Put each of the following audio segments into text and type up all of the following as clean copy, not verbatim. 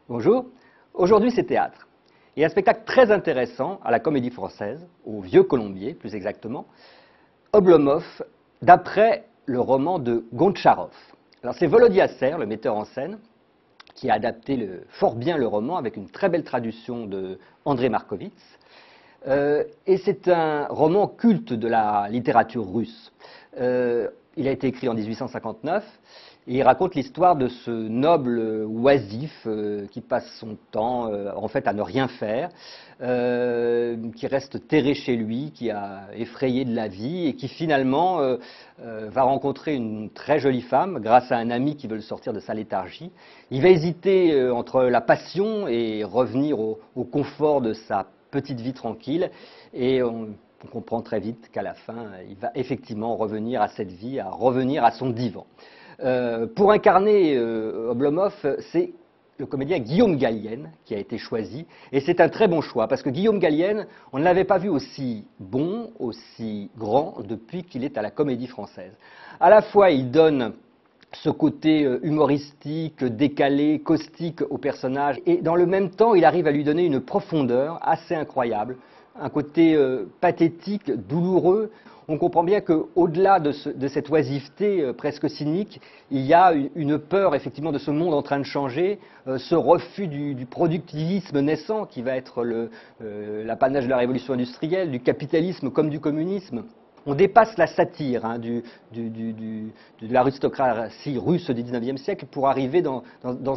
Bonjour, aujourd'hui c'est théâtre. Et un spectacle très intéressant à la Comédie Française, au Vieux Colombier plus exactement, Oblomov, d'après le roman de Gontcharov. Alors c'est Volodya Ser, le metteur en scène, qui a adapté fort bien le roman avec une très belle traduction de André Markovitz. Et c'est un roman culte de la littérature russe. Il a été écrit en 1859 et il raconte l'histoire de ce noble oisif qui passe son temps en fait à ne rien faire, qui reste terré chez lui, qui a effrayé de la vie et qui finalement va rencontrer une très jolie femme grâce à un ami qui veut le sortir de sa léthargie. Il va hésiter entre la passion et revenir au confort de sa petite vie tranquille, et on comprend très vite qu'à la fin, il va effectivement revenir à cette vie, à revenir à son divan. Pour incarner Oblomov, c'est le comédien Guillaume Gallienne qui a été choisi, et c'est un très bon choix, parce que Guillaume Gallienne, on ne l'avait pas vu aussi bon, aussi grand, depuis qu'il est à la Comédie Française. À la fois, il donne ce côté humoristique, décalé, caustique au personnage, et dans le même temps, il arrive à lui donner une profondeur assez incroyable, un côté pathétique, douloureux. On comprend bien qu'au-delà de cette oisiveté presque cynique, il y a une peur effectivement de ce monde en train de changer, ce refus du productivisme naissant qui va être l'apanage de la révolution industrielle, du capitalisme comme du communisme. On dépasse la satire de l'aristocratie russe du XIXe siècle pour arriver dans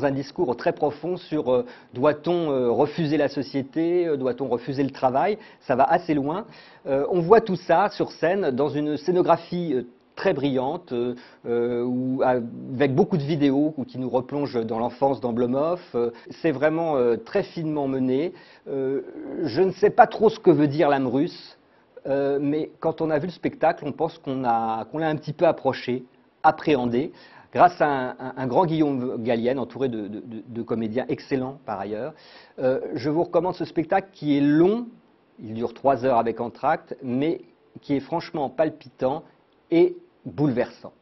un discours très profond sur doit-on refuser la société, doit-on refuser le travail. Ça va assez loin. On voit tout ça sur scène dans une scénographie très brillante, avec beaucoup de vidéos qui nous replongent dans l'enfance d'Oblomov. C'est vraiment très finement mené. Je ne sais pas trop ce que veut dire l'âme russe. Mais quand on a vu le spectacle, on pense qu'on l'a un petit peu approché, appréhendé, grâce à un grand Guillaume Gallienne, entouré de comédiens excellents par ailleurs. Je vous recommande ce spectacle qui est long, il dure 3 heures avec entracte, mais qui est franchement palpitant et bouleversant.